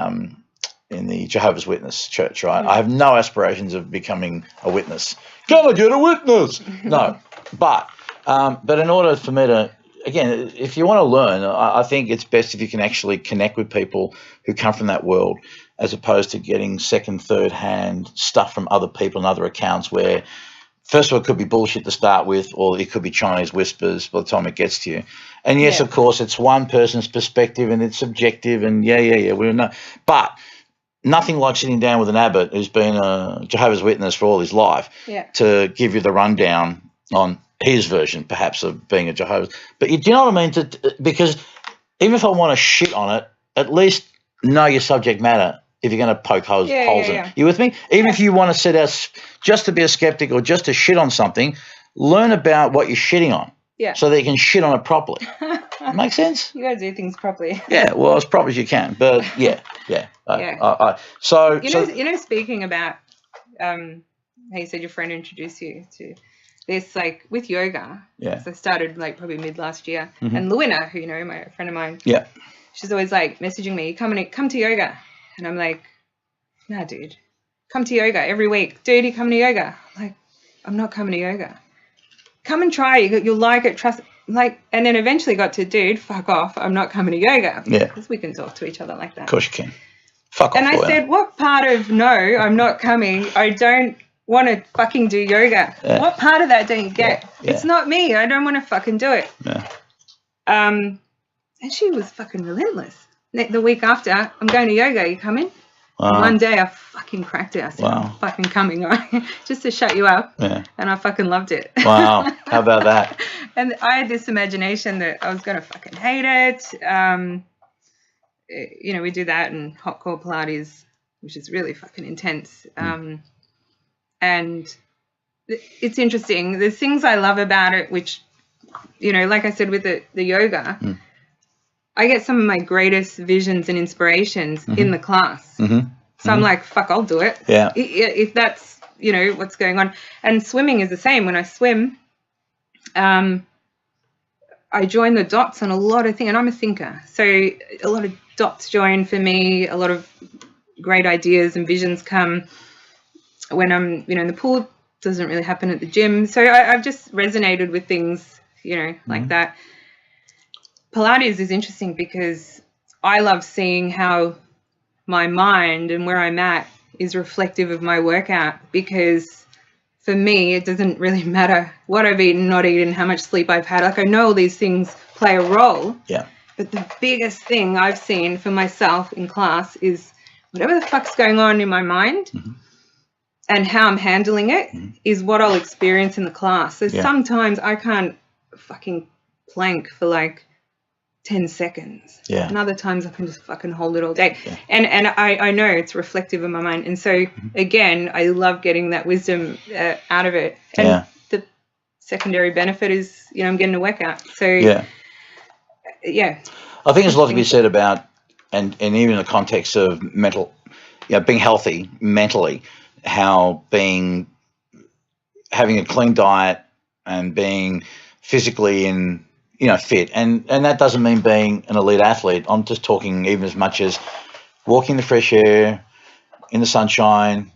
Jehovah's Witness church, right? I have no aspirations of becoming a witness. Can I get a witness? No. But in order for me to, again, if you want to learn, I think it's best if you can actually connect with people who come from that world, as opposed to getting second, third hand stuff from other people and other accounts where, first of all, it could be bullshit to start with, or it could be Chinese whispers by the time it gets to you. And yes, of course, it's one person's perspective and it's subjective, and we know. But nothing like sitting down with an abbot who's been a Jehovah's Witness for all his life to give you the rundown on his version, perhaps, of being a Jehovah's. But do you know what I mean? Because even if I want to shit on it, at least know your subject matter if you're going to poke holes in it. You with me? Even if you want to set out just to be a skeptic or just to shit on something, learn about what you're shitting on. Yeah. So that you can shit on it properly. Make sense? You got to do things properly. Yeah, well, as proper as you can. But So speaking about how you said your friend introduced you to this, like with yoga. Yeah. So I started like probably mid last year, and Luina, who my friend of mine. Yeah. She's always like messaging me, come to yoga, and I'm like, nah, dude, come to yoga every week, dude. You come to yoga? I'm like, I'm not coming to yoga. Come and try. You'll like it. Trust. And then eventually got to, dude, fuck off. I'm not coming to yoga. Yeah. Because we can talk to each other like that. Of course you can. Fuck off. And I said, what part of no, I'm not coming? I don't want to fucking do yoga. Yeah. What part of that don't you get? Yeah. It's not me. I don't want to fucking do it. Yeah. And she was fucking relentless. The week after, I'm going to yoga. You coming? Wow. One day I fucking cracked it. I said, I'm fucking coming, right? Just to shut you up. Yeah. And I fucking loved it. Wow. How about that? And I had this imagination that I was going to fucking hate it. We do that and hot core Pilates, which is really fucking intense. And it's interesting. There's things I love about it, which, like I said with the yoga, I get some of my greatest visions and inspirations in the class. So I'm like, fuck, I'll do it. Yeah. If that's, what's going on. And swimming is the same. When I swim, I join the dots on a lot of things. And I'm a thinker. So a lot of dots join for me. A lot of great ideas and visions come when I'm, in the pool. Doesn't really happen at the gym. So I've just resonated with things, like that. Pilates is interesting because I love seeing how my mind and where I'm at is reflective of my workout, because for me, it doesn't really matter what I've eaten, not eaten, how much sleep I've had. Like, I know all these things play a role. Yeah. But the biggest thing I've seen for myself in class is whatever the fuck's going on in my mind and how I'm handling it is what I'll experience in the class. So sometimes I can't fucking plank for like 10 seconds. Yeah. And other times I can just fucking hold it all day. Yeah. And I know it's reflective in my mind. And so, again, I love getting that wisdom out of it. And the secondary benefit is, I'm getting a workout. So, yeah. I think there's a lot to be said about, and even in the context of mental, being healthy mentally, how having a clean diet and being physically fit, and that doesn't mean being an elite athlete. I'm just talking even as much as walking the fresh air, in the sunshine,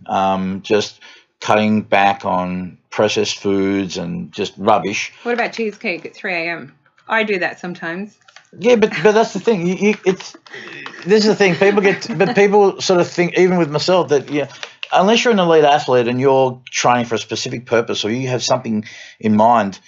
just cutting back on processed foods and just rubbish. What about cheesecake at 3 a.m.? I do that sometimes. Yeah, but that's the thing. This is the thing. People sort of think, even with myself, that unless you're an elite athlete and you're training for a specific purpose or you have something in mind,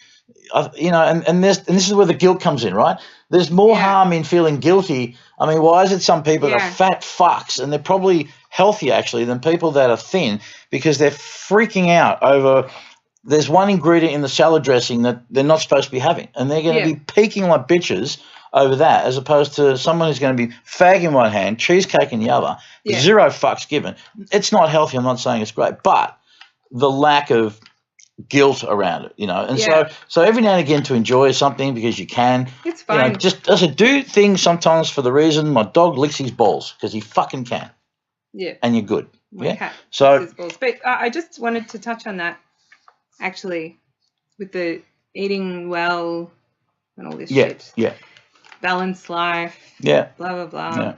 and this is where the guilt comes in, right? There's more harm in feeling guilty. I mean, why is it some people that are fat fucks, and they're probably healthier actually than people that are thin, because they're freaking out over there's one ingredient in the salad dressing that they're not supposed to be having, and they're going to be peaking like bitches over that, as opposed to someone who's going to be fag in one hand, cheesecake in the other, zero fucks given. It's not healthy. I'm not saying it's great, but the lack of guilt around it, and so every now and again to enjoy something because you can. It's fine. Just do things sometimes for the reason my dog licks his balls because he fucking can. Yeah. And you're good. My cat licks his balls. But I just wanted to touch on that actually with the eating well and all this shit. Yeah. Balanced life. Yeah. Blah blah blah.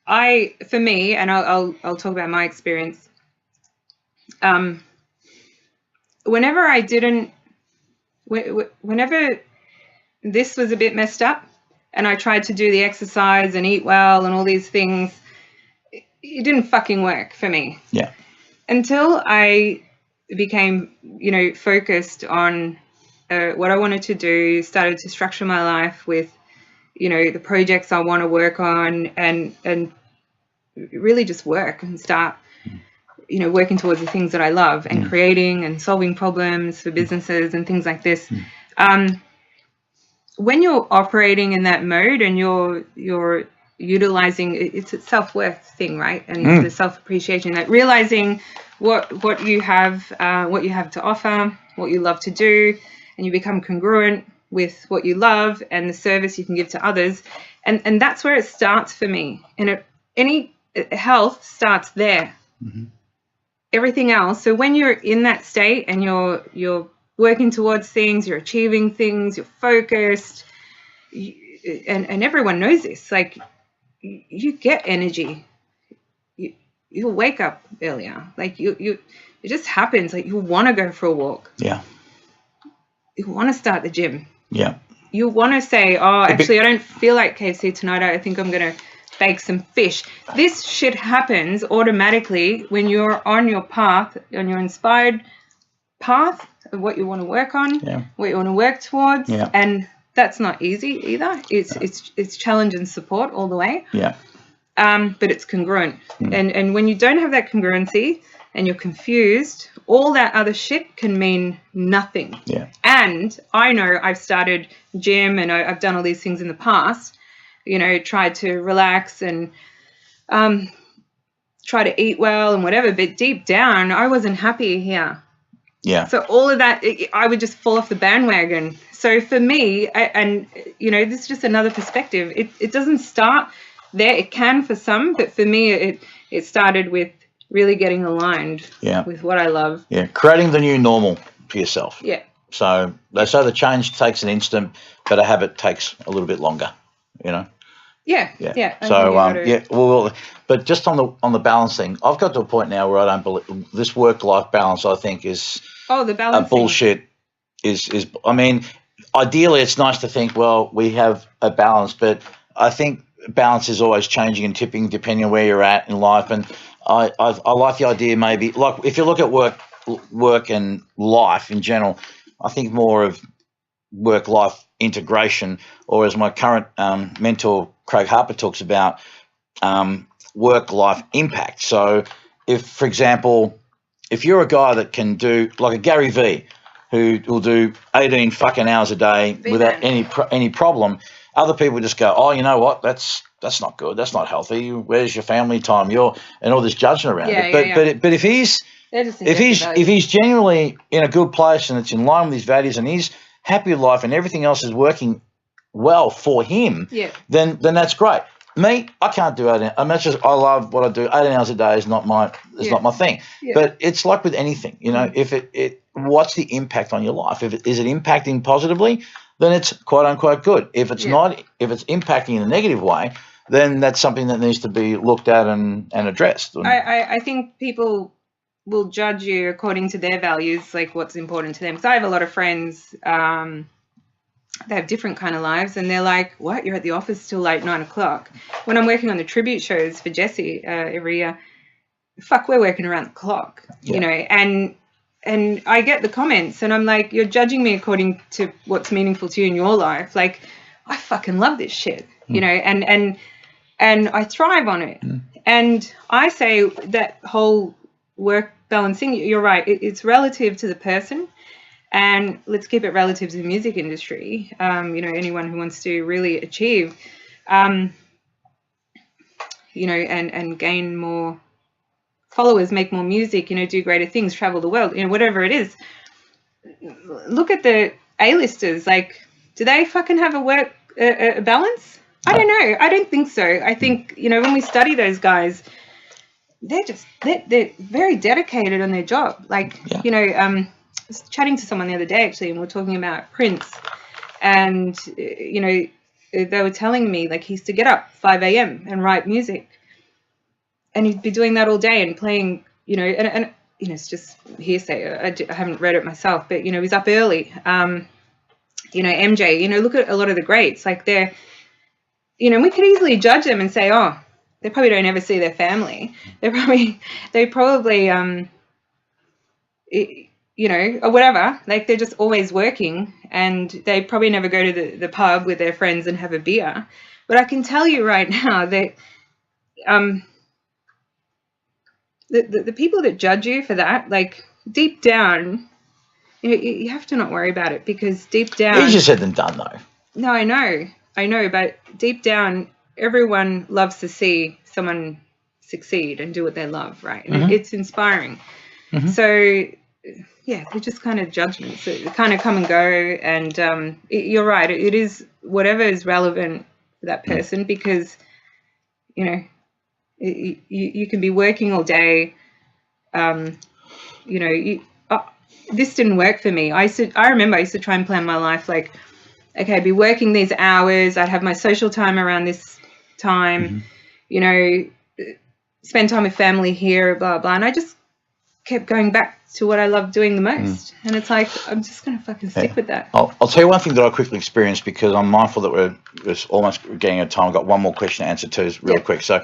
Yeah. For me, and I'll talk about my experience. Whenever this was a bit messed up and I tried to do the exercise and eat well and all these things, it didn't fucking work for me. Yeah. Until I became, focused on what I wanted to do, started to structure my life with, the projects I want to work on and really just work and start working towards the things that I love and creating and solving problems for businesses and things like this. When you're operating in that mode and you're utilizing, it's a self-worth thing, right? And the self-appreciation, that realizing what you have to offer, what you love to do, and you become congruent with what you love and the service you can give to others. And that's where it starts for me. And any health starts there. Mm-hmm. Everything else. So when you're in that state and you're working towards things, you're achieving things, you're focused, and everyone knows this. Like you get energy. You wake up earlier. Like it just happens. Like you want to go for a walk. Yeah. You want to start the gym. Yeah. You want to say, actually, I don't feel like KFC tonight. I think I'm gonna bake some fish. This shit happens automatically when you're on your path, on your inspired path of what you want to work on, what you want to work towards, and that's not easy either. It's challenge and support all the way. Yeah. But it's congruent, and when you don't have that congruency and you're confused, all that other shit can mean nothing. Yeah. And I know I've started gym and I've done all these things in the past. Tried to relax and try to eat well and whatever, but deep down, I wasn't happy here. Yeah. So all of that, I would just fall off the bandwagon. So for me, this is just another perspective. It doesn't start there. It can for some, but for me, it started with really getting aligned with what I love. Yeah, creating the new normal for yourself. Yeah. So they say the change takes an instant, but a habit takes a little bit longer. Yeah. So but just on the balance thing, I've got to a point now where I don't believe this work-life balance. I think is the balance bullshit. Is I mean, ideally it's nice to think, well, we have a balance, but I think balance is always changing and tipping depending on where you're at in life. And I like the idea, maybe like if you look at work and life in general, I think more of work-life integration, or as my current mentor Craig Harper talks about, work-life impact. So if, for example, if you're a guy that can do like a Gary Vee, who will do 18 fucking hours a day without any problem, Other people just go, oh, you know what? That's not good. That's not healthy. Where's your family time? And all this judgment around it. But if he's genuinely in a good place and it's in line with his values and he's happy with life and everything else is working well for him, then that's great. Me, I can't do 8 hours. I love what I do. 18 hours a day is not my thing. Yeah. But it's like with anything, if what's the impact on your life? Is it impacting positively? Then it's quote unquote good. If it's not, if it's impacting in a negative way, then that's something that needs to be looked at and addressed. I think people will judge you according to their values, like what's important to them. Because I have a lot of friends, they have different kind of lives, and they're like, what, you're at the office till like 9 o'clock? When I'm working on the tribute shows for Jessie every year, fuck, we're working around the clock, and I get the comments and I'm like, you're judging me according to what's meaningful to you in your life. Like, I fucking love this shit, and I thrive on it. And I say that whole work balancing, you're right, it's relative to the person. And let's keep it relative to the music industry. Anyone who wants to really achieve, and gain more followers, make more music, do greater things, travel the world, whatever it is. Look at the A-listers. Like, do they fucking have a work a balance? I don't know. I don't think so. I think, when we study those guys, they're very dedicated on their job. Like, I was chatting to someone the other day, actually, and we were talking about Prince. And, they were telling me, like, he used to get up 5 a.m. and write music. And he'd be doing that all day and playing, and it's just hearsay. I haven't read it myself, but, he's up early. MJ, look at a lot of the greats. Like, they're, we could easily judge them and say, oh, they probably don't ever see their family. They probably, or whatever. Like, they're just always working, and they probably never go to the pub with their friends and have a beer. But I can tell you right now that, the people that judge you for that, like, deep down, you have to not worry about it, because deep down... Easier said than done, though. No, I know, but deep down, everyone loves to see someone succeed and do what they love, right? And it's inspiring. So, they're just kind of judgments that kind of come and go, and you're right, it is whatever is relevant for that person, because, you can be working all day. This didn't work for me. I remember I used to try and plan my life like, okay, I'd be working these hours. I'd have my social time around this time, spend time with family here, blah, blah. And I just kept going back to what I love doing the most. And it's like, I'm just going to fucking stick with that. I'll tell you one thing that I quickly experienced, because I'm mindful that we're almost getting out of time. I've got one more question to answer too, really quick. So,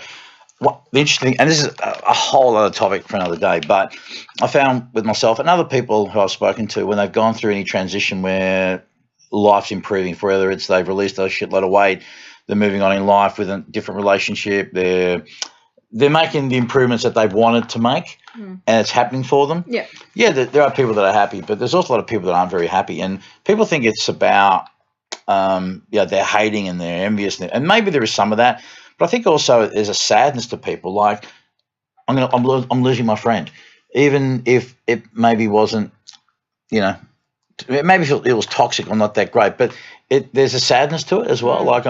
the interesting, and this is a whole other topic for another day, but I found with myself and other people who I've spoken to, when they've gone through any transition where life's improving, for whether it's they've released a shitload of weight, they're moving on in life with a different relationship, they're making the improvements that they've wanted to make, and it's happening for them. There are people that are happy, but there's also a lot of people that aren't very happy, and people think it's about they're hating and they're envious, and maybe there is some of that. But I think also there's a sadness to people, like I'm losing my friend, even if it maybe wasn't, maybe it was toxic or not that great, but there's a sadness to it as well. Like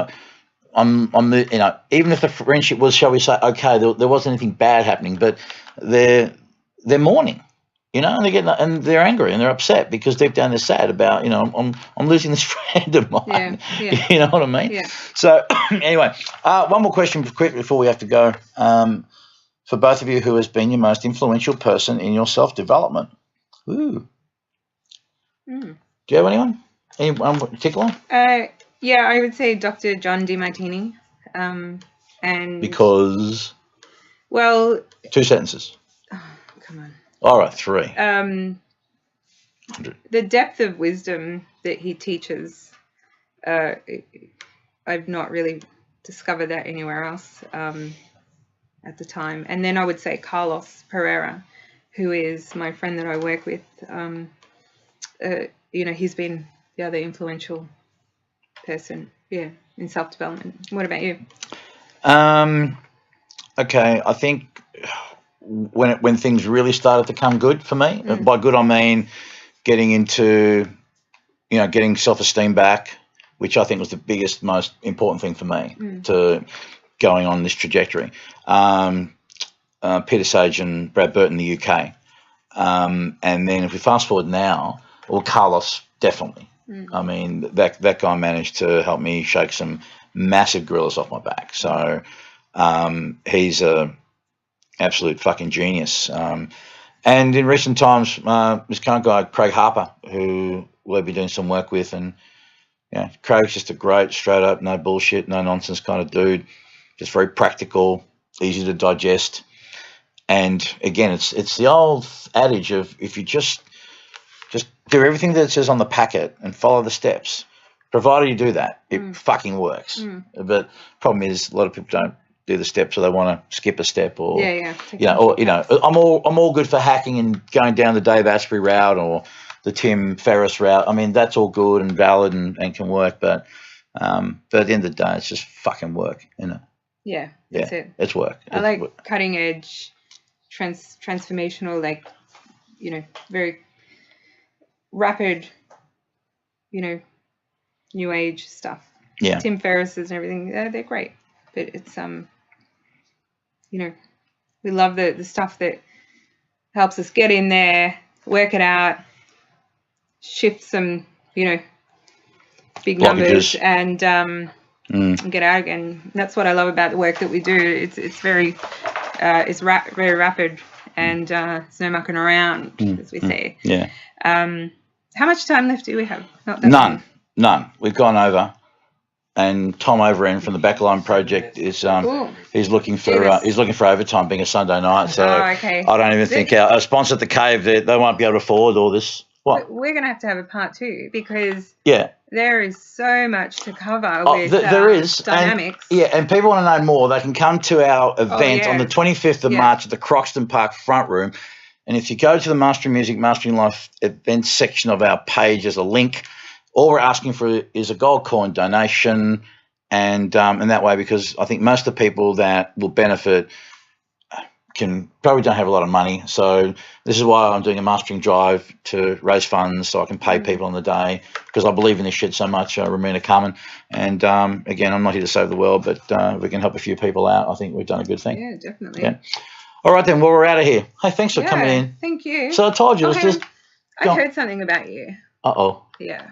even if the friendship was, shall we say, okay, there wasn't anything bad happening, but they're mourning, and they're angry and they're upset because deep down they're sad about, I'm losing this friend of mine. You know what I mean? Yeah. So anyway, one more question quick before we have to go. For both of you, who has been your most influential person in your self-development? Ooh. Do you have anyone? Anyone particular? I would say Dr. John DeMartini. And because? Well, 2 sentences. Oh, come on. All right, 3. The depth of wisdom that he teaches, I've not really discovered that anywhere else at the time. And then I would say Carlos Pereira, who is my friend that I work with. He's been the other influential person Yeah, in self-development. What about you? Okay, I think when things really started to come good for me, by good I mean getting into, getting self-esteem back, which I think was the biggest, most important thing for me to going on this trajectory. Peter Sage and Brad Burton in the UK. And then if we fast forward now, well, Carlos, definitely. I mean, that guy managed to help me shake some massive gorillas off my back. So he's a absolute fucking genius. And in recent times, this current guy, Craig Harper, who we'll be doing some work with, and Craig's just a great, straight up, no bullshit, no nonsense kind of dude. Just very practical, easy to digest. And again, it's the old adage of if you just do everything that it says on the packet and follow the steps, provided you do that, it fucking works. But problem is, a lot of people don't do the steps, or they want to skip a step, or I'm all good for hacking and going down the Dave Asprey route or the Tim Ferriss route. I mean, that's all good and valid and can work, but at the end of the day, it's just fucking work, isn't it? Yeah, that's it. It's work. I like cutting edge, transformational, like, very rapid, new age stuff. Yeah. Tim Ferriss's and everything, they're great. But it's, we love the stuff that helps us get in there, work it out, shift some, big numbers and get out again. That's what I love about the work that we do. It's very, very rapid, and there's no mucking around, as we say. Yeah. How much time left do we have? Not that None. We've gone over. And Tom Overend from the Backline Project is he's looking for overtime, being a Sunday night. So okay. I don't even think our sponsor at the Cave they won't be able to afford all this. What? We're going to have a part 2 because there is so much to cover with there is dynamics. And people want to know more. They can come to our event on the 25th of March at the Croxton Park front room. And if you go to the Mastering Music, Mastering Life events section of our page, there's a link. All we're asking for is a gold coin donation, and that way, because I think most of the people that will benefit probably don't have a lot of money. So this is why I'm doing a mastering drive to raise funds so I can pay people on the day, because I believe in this shit so much, Romina, Carmen. And again, I'm not here to save the world, but if we can help a few people out, I think we've done a good thing. Yeah, definitely. Yeah. All right then, well, we're out of here. Hey, thanks for coming in. Thank you. So I told you, I heard something about you. Uh-oh. Yeah.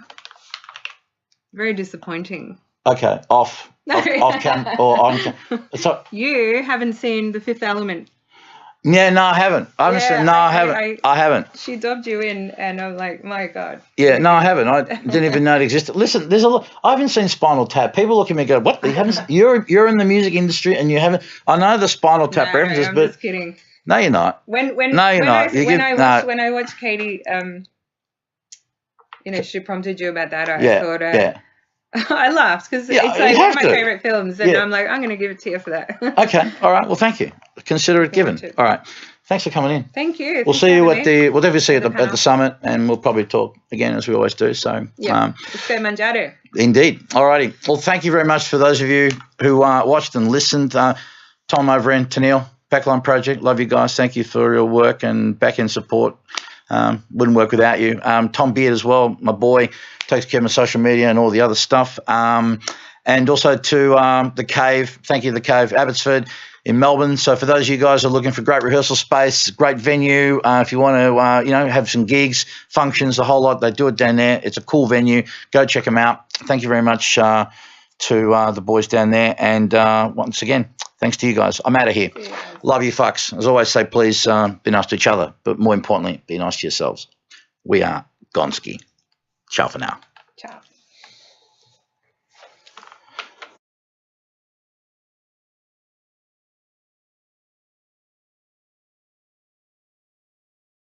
Very disappointing. Okay, off cam or on cam. So, you haven't seen The Fifth Element. Yeah, no, I haven't. I haven't. She dubbed you in, and I'm like, my God. Yeah, no, I haven't. I didn't even know it existed. Listen, there's a lot. I haven't seen Spinal Tap. People look at me and go, "What? You haven't? You're in the music industry, and you haven't." I know the Spinal Tap references, but I'm just kidding. No, you're not. When I watched Katie, she prompted you about that. I thought, I laughed because it's like one of my favorite films, and I'm like, I'm going to give it to you for that. Okay, all right. Well, thank you. Consider it given. All right. Thanks for coming in. Thank you. We'll see you we'll definitely see you at the summit, and we'll probably talk again as we always do. So mangiare. Indeed. All righty. Well, thank you very much for those of you who watched and listened. Tom Overend, Tennille, Backline Project. Love you guys. Thank you for your work and back end support. Wouldn't work without you. Tom Beard as well, my boy, takes care of my social media and all the other stuff. And also to the Cave. Thank you to the Cave, Abbotsford in Melbourne. So for those of you guys who are looking for great rehearsal space, great venue, if you want to, have some gigs, functions, a whole lot, they do it down there. It's a cool venue. Go check them out. Thank you very much to the boys down there. And once again, thanks to you guys. I'm out of here. Yeah. Love you fucks. As always say, please be nice to each other. But more importantly, be nice to yourselves. We are Gonski. Ciao for now. Ciao.